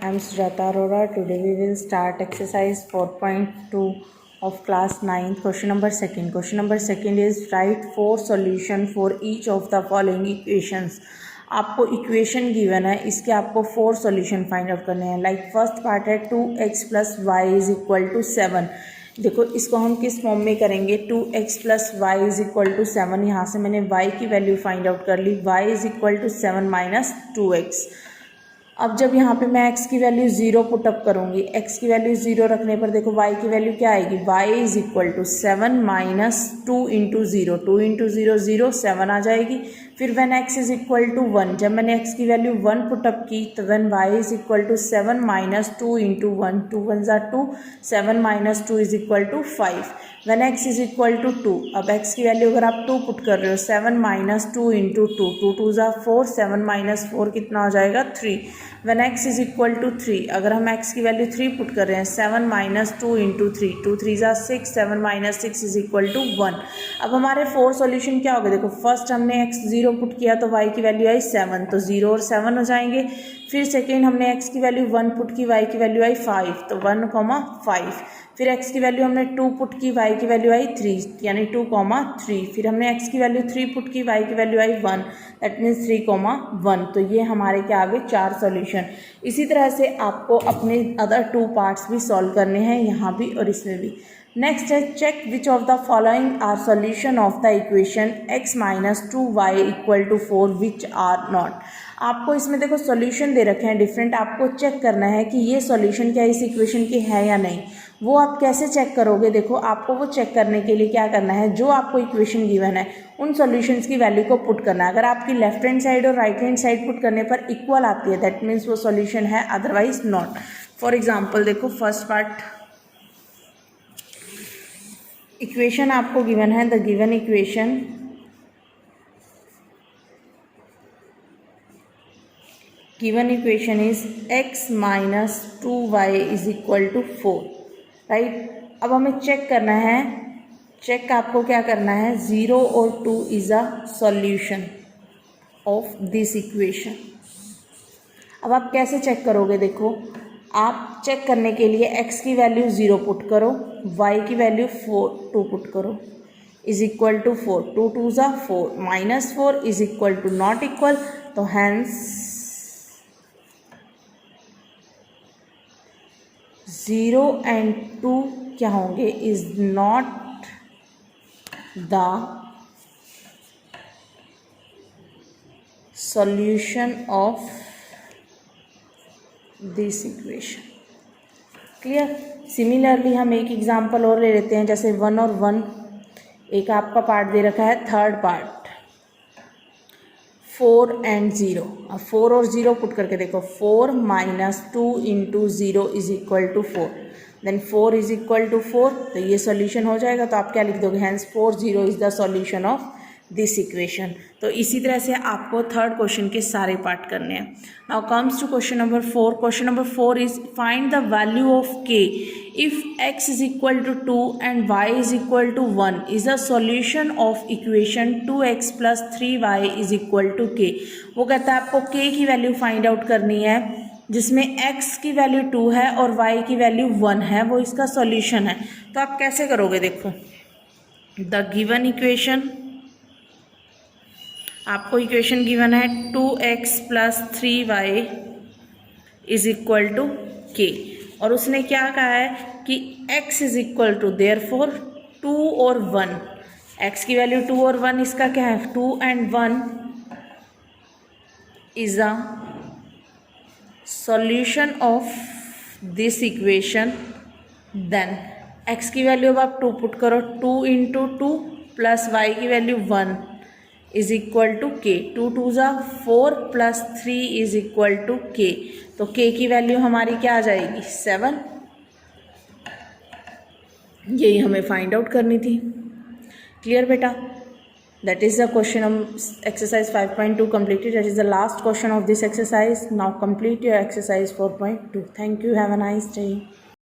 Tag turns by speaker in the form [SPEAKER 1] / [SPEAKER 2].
[SPEAKER 1] I'm Sujata Arora. Today we will start exercise 4.2 of class 9. Question number second. Question number second is write 4 solution for each of the following equations. आपको equation given है, इसके आपको 4 solution find out करने हैं. Like first part है 2x plus Y is equal to 7. देखो इसको हम किस फॉर्म में करेंगे. 2x plus Y is equal to 7. यहाँ से मैंने y की वैल्यू फाइंड आउट कर ली. y is equal to 7 minus 2x. अब जब यहाँ पे मैं x की वैल्यू 0 पुटअप करूँगी, x की वैल्यू 0 रखने पर देखो y की वैल्यू क्या आएगी. y is equal to 7 minus 2 into 0. 2 into 0 0 7 आ जाएगी. फिर when x is equal to 1, जब मैंने x की वैल्यू 1 पुटअप की तो when y is equal to 7 minus 2 into 1, 2 1 ज़ा 2, 7 minus 2 is equal to 5. When x is equal to 2, अब x की वैल्यू अगर आप 2 पुट कर रहे हो, 7 माइनस 2 इंटू 2, 2 2 ज़ा 4, 7 माइनस 4 कितना हो जाएगा 3. When x is equal to 3, अगर हम x की वैल्यू 3 पुट कर रहे हैं, 7 माइनस 2 इंटू 3, 2 3 ज़ा 6, 7 माइनस 6 इज इक्वल टू 1. अब हमारे 4 सॉल्यूशन क्या हो गए. देखो फर्स्ट हमने x 0 पुट किया तो y की वैल्यू आई 7, तो 0 और 7 हो जाएंगे. फिर सेकेंड हमने x की वैल्यू 1 पुट की, y की वैल्यू आई 5, तो 1, 5. फिर x की वैल्यू हमने 2 पुट की, y की वैल्यू आई 3, यानी 2, 3. फिर हमने x की वैल्यू 3 पुट की, y की वैल्यू आई 1, दैट मीन्स 3, 1. तो ये हमारे क्या आ गए 4 सॉल्यूशन. इसी तरह से आपको अपने अदर 2 पार्ट्स भी सॉल्व करने हैं, यहाँ भी और इसमें भी. नेक्स्ट है check which of the following are solution of the equation x minus 2y equal to 4 which are not. आपको इसमें देखो सॉल्यूशन दे रखे हैं डिफरेंट, आपको चेक करना है कि ये सॉल्यूशन क्या इस इक्वेशन की है या नहीं. वो आप कैसे चेक करोगे. देखो आपको वो चेक करने के लिए क्या करना है, जो आपको इक्वेशन गिवन है उन सॉल्यूशंस की वैल्यू को पुट करना है. अगर आपकी लेफ्ट हैंड साइड और राइट हैंड साइड पुट करने पर इक्वल आती है, दैट मीन्स वो सॉल्यूशन है, अदरवाइज नॉट. फॉर एग्जाम्पल देखो फर्स्ट पार्ट इक्वेशन आपको गिवन है. The given equation is x minus 2y is equal to 4, right. अब हमें चेक करना है, चेक आपको क्या करना है, 0 और 2 is a solution of this equation. अब आप कैसे चेक करोगे. देखो आप चेक करने के लिए x की वैल्यू 0 पुट करो, y की वैल्यू 2 पुट करो, इज इक्वल टू 4, 2 2 ज़ा 4, minus 4 is equal to not equal. तो हैंस 0 एंड 2 क्या होंगे, is not the solution of this equation. Clear. Similarly हम एक एग्जांपल और ले लेते हैं, जैसे 1 और 1. एक आपका पार्ट दे रखा है, थर्ड पार्ट 4 एंड 0. अब 4 और 0 पुट करके देखो, 4 minus 2 into 0 is equal to 4, then 4 is equal to 4, तो ये सॉल्यूशन हो जाएगा. तो आप क्या लिख दोगे, hence 4 0 is the solution of this equation. तो इसी तरह से आपको थर्ड क्वेश्चन के सारे पार्ट करने हैं. Now comes to question number 4. Question number 4 is find the value of k if x is equal to 2 and y is equal to 1 is a solution of equation 2x plus 3y is equal to k. वो कहता है आपको k की value find out करनी है, जिसमें x की value 2 है और y की वैल्यू 1 है, वो इसका सॉल्यूशन है. तो आप कैसे करोगे. देखो द गिवन इक्वेशन, आपको इक्वेशन गिवन है 2x plus 3y is equal to k, और उसने क्या कहा है कि x is equal to therefore 2 और 1. x की वैल्यू 2 और 1, इसका क्या है 2 and 1 is a solution of this equation. Then x की वैल्यू अब आप 2 पुट करो, 2 इंटू 2 प्लस y की value 1 is equal to k, 2 2 ज़ा 4 plus 3 is equal to k. तो k की वैल्यू हमारी क्या आ जाएगी 7. यही हमें फाइंड आउट करनी थी. क्लियर बेटा. That is the question exercise 5.2 completed. That is the last question of this exercise. Now complete your exercise 4.2. Thank you. Have a nice day.